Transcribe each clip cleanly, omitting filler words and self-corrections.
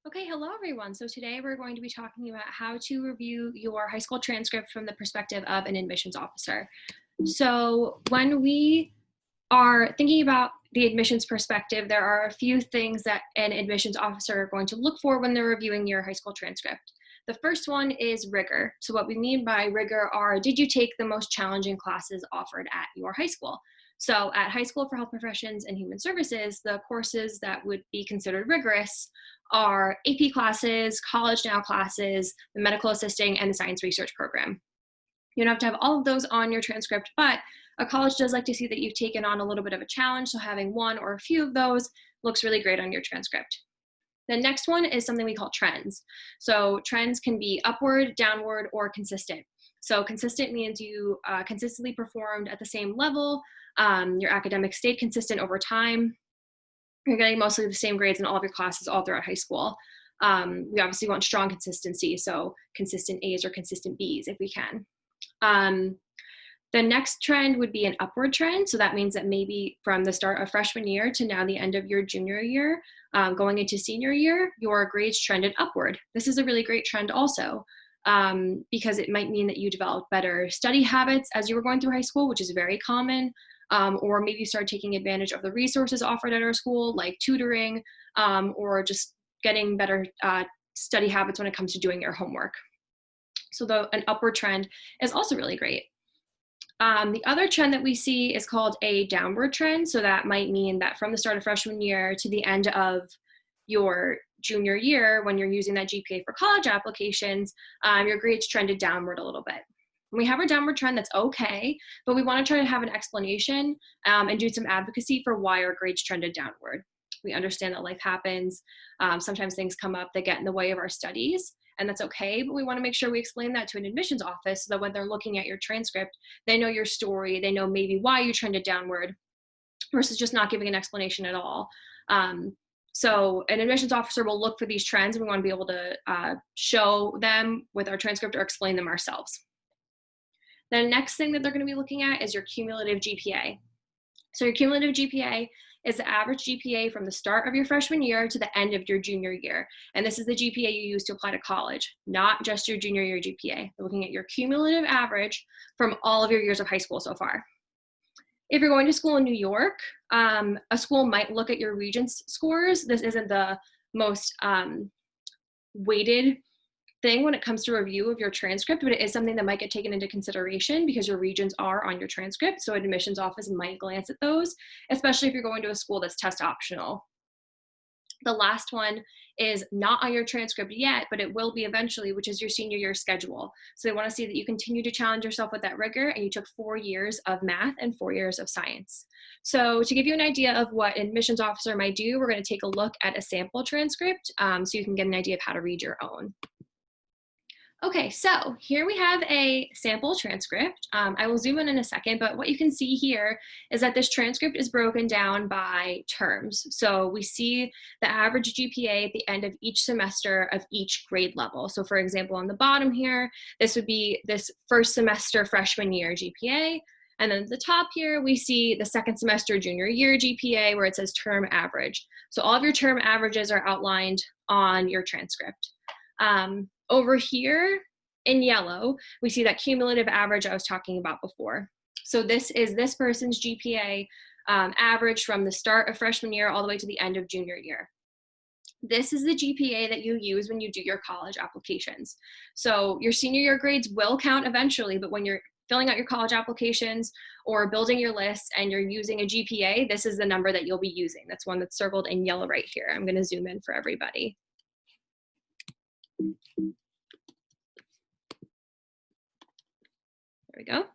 Okay, hello everyone. So today we're going to be talking about how to review your high school transcript from the perspective of an admissions officer. So when we are thinking about the admissions perspective, there are a few things that an admissions officer are going to look for when they're reviewing your high school transcript. The first one is rigor. So what we mean by rigor are, did you take the most challenging classes offered at your high school? So at High School for Health Professions and Human Services, the courses that would be considered rigorous are AP classes, College Now classes, the medical assisting, and the science research program. You don't have to have all of those on your transcript, but a college does like to see that you've taken on a little bit of a challenge, so having one or a few of those looks really great on your transcript. The next one is something we call trends. So trends can be upward, downward, or consistent. So consistent means you consistently performed at the same level, your academics stayed consistent over time, you're getting mostly the same grades in all of your classes all throughout high school. We obviously want strong consistency, so consistent A's or consistent B's if we can. The next trend would be an upward trend. So that means that maybe from the start of freshman year to now the end of your junior year, going into senior year, your grades trended upward. This is a really great trend also, because it might mean that you developed better study habits as you were going through high school, which is very common. Or maybe start taking advantage of the resources offered at our school, like tutoring, or just getting better study habits when it comes to doing your homework. So an upward trend is also really great. The other trend that we see is called a downward trend. So that might mean that from the start of freshman year to the end of your junior year, when you're using that GPA for college applications, your grades trended downward a little bit. When we have our downward trend, that's okay, but we want to try to have an explanation and do some advocacy for why our grades trended downward. We understand that life happens. Sometimes things come up that get in the way of our studies, and that's okay, but we want to make sure we explain that to an admissions office so that when they're looking at your transcript, they know your story, they know maybe why you trended downward versus just not giving an explanation at all. So an admissions officer will look for these trends, and we want to be able to show them with our transcript or explain them ourselves. The next thing that they're going to be looking at is your cumulative GPA. So your cumulative GPA is the average GPA from the start of your freshman year to the end of your junior year. And this is the GPA you use to apply to college, not just your junior year GPA. They're looking at your cumulative average from all of your years of high school so far. If you're going to school in New York, a school might look at your Regents scores. This isn't the most weighted thing when it comes to review of your transcript, but it is something that might get taken into consideration because your regions are on your transcript. So an admissions office might glance at those, especially if you're going to a school that's test optional. The last one is not on your transcript yet, but it will be eventually, which is your senior year schedule. So they want to see that you continue to challenge yourself with that rigor and you took 4 years of math and 4 years of science. So to give you an idea of what an admissions officer might do, we're going to take a look at a sample transcript so you can get an idea of how to read your own. Okay, so here we have a sample transcript. I will zoom in a second, but what you can see here is that this transcript is broken down by terms. So we see the average GPA at the end of each semester of each grade level. So for example, on the bottom here, this would be this first semester freshman year GPA. And then at the top here, we see the second semester junior year GPA where it says term average. So all of your term averages are outlined on your transcript. Over here in yellow, we see that cumulative average I was talking about before. So this is this person's GPA average from the start of freshman year all the way to the end of junior year. This is the GPA that you use when you do your college applications. So your senior year grades will count eventually, but when you're filling out your college applications or building your list and you're using a GPA, this is the number that you'll be using. That's one that's circled in yellow right here. I'm going to zoom in for everybody. There we go.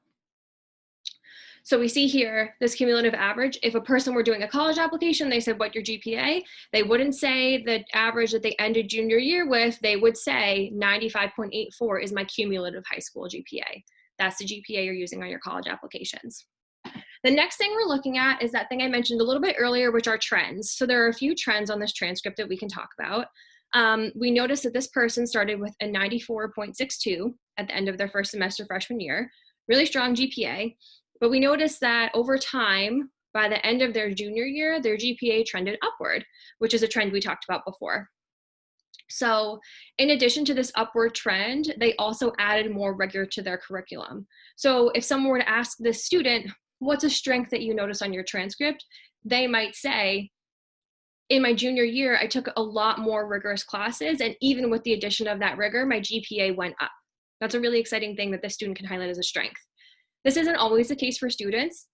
So we see here this cumulative average. If a person were doing a college application, they said, what your GPA? They wouldn't say the average that they ended junior year with. They would say 95.84 is my cumulative high school GPA. That's the GPA you're using on your college applications. The next thing we're looking at is that thing I mentioned a little bit earlier, which are trends. So there are a few trends on this transcript that we can talk about. We noticed that this person started with a 94.62 at the end of their first semester freshman year, really strong GPA, but we noticed that over time, by the end of their junior year, their GPA trended upward, which is a trend we talked about before. So in addition to this upward trend, they also added more rigor to their curriculum. So if someone were to ask this student, what's a strength that you notice on your transcript? They might say, in my junior year, I took a lot more rigorous classes, and even with the addition of that rigor, my GPA went up. That's a really exciting thing that the student can highlight as a strength. This isn't always the case for students.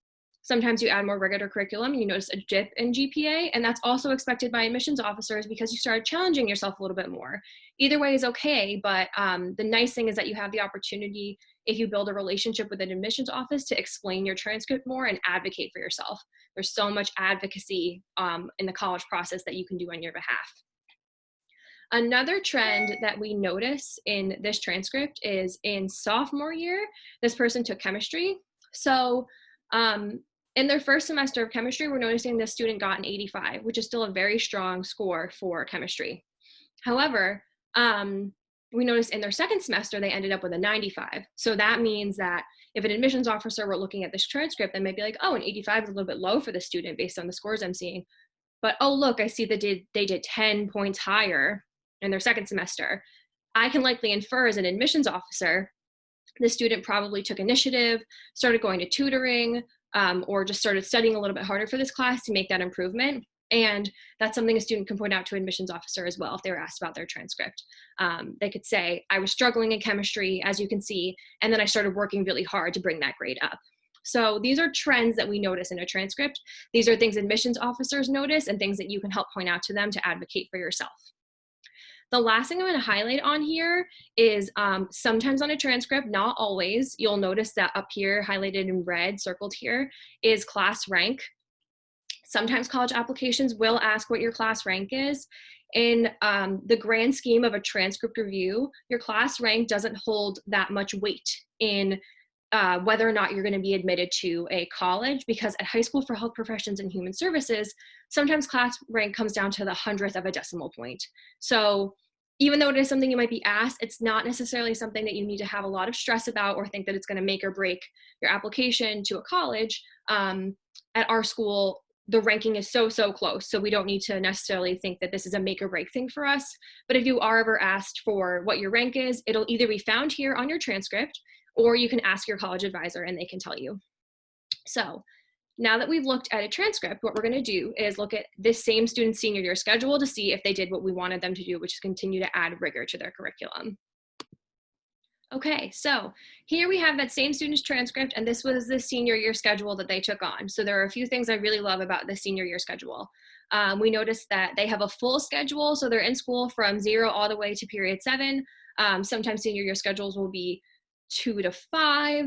Sometimes you add more rigor to curriculum and you notice a dip in GPA, and that's also expected by admissions officers because you started challenging yourself a little bit more. Either way is okay, but the nice thing is that you have the opportunity, if you build a relationship with an admissions office, to explain your transcript more and advocate for yourself. There's so much advocacy in the college process that you can do on your behalf. Another trend that we notice in this transcript is in sophomore year, this person took chemistry. So in their first semester of chemistry, we're noticing this student got an 85, which is still a very strong score for chemistry. However, we noticed in their second semester, they ended up with a 95. So that means that if an admissions officer were looking at this transcript, they might be like, oh, an 85 is a little bit low for the student based on the scores I'm seeing. But oh, look, I see that they did 10 points higher in their second semester. I can likely infer as an admissions officer, the student probably took initiative, started going to tutoring, or just started studying a little bit harder for this class to make that improvement. And that's something a student can point out to an admissions officer as well if they were asked about their transcript. They could say, I was struggling in chemistry, as you can see, and then I started working really hard to bring that grade up. So these are trends that we notice in a transcript. These are things admissions officers notice and things that you can help point out to them to advocate for yourself. The last thing I'm going to highlight on here is sometimes on a transcript, not always, you'll notice that up here, highlighted in red, circled here, is class rank. Sometimes college applications will ask what your class rank is. In the grand scheme of a transcript review, your class rank doesn't hold that much weight in whether or not you're going to be admitted to a college, because at High School for Health Professions and Human Services, sometimes class rank comes down to the 100th of a decimal point. So even though it is something you might be asked, it's not necessarily something that you need to have a lot of stress about or think that it's going to make or break your application to a college. At our school, the ranking is so close, so we don't need to necessarily think that this is a make or break thing for us. But if you are ever asked for what your rank is, it'll either be found here on your transcript, or you can ask your college advisor and they can tell you. So now that we've looked at a transcript, what we're going to do is look at this same student's senior year schedule to see if they did what we wanted them to do, which is continue to add rigor to their curriculum. Okay, so here we have that same student's transcript, and this was the senior year schedule that they took on. So there are a few things I really love about the senior year schedule. We noticed that they have a full schedule, so they're in school from 0 all the way to period 7. Sometimes senior year schedules will be 2 to 5.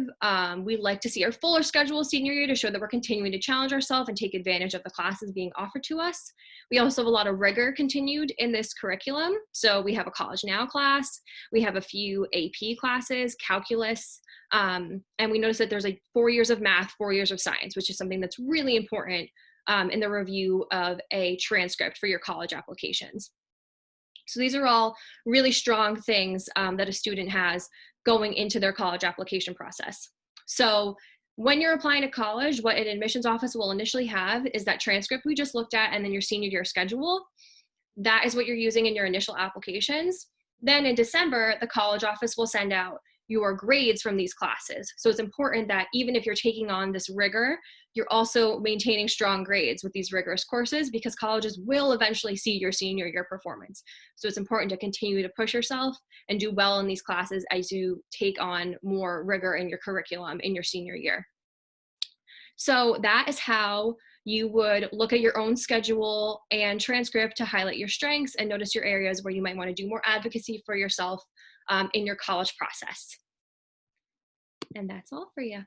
We like to see our fuller schedule senior year to show that we're continuing to challenge ourselves and take advantage of the classes being offered to us. We also have a lot of rigor continued in this curriculum. So we have a College Now class, we have a few AP classes, calculus, and we notice that there's like 4 years of math, 4 years of science, which is something that's really important in the review of a transcript for your college applications. So these are all really strong things that a student has going into their college application process. So when you're applying to college, what an admissions office will initially have is that transcript we just looked at and then your senior year schedule. That is what you're using in your initial applications. Then in December, the college office will send out your grades from these classes. So it's important that even if you're taking on this rigor, you're also maintaining strong grades with these rigorous courses, because colleges will eventually see your senior year performance. So it's important to continue to push yourself and do well in these classes as you take on more rigor in your curriculum in your senior year. So that is how you would look at your own schedule and transcript to highlight your strengths and notice your areas where you might want to do more advocacy for yourself in your college process. And that's all for you.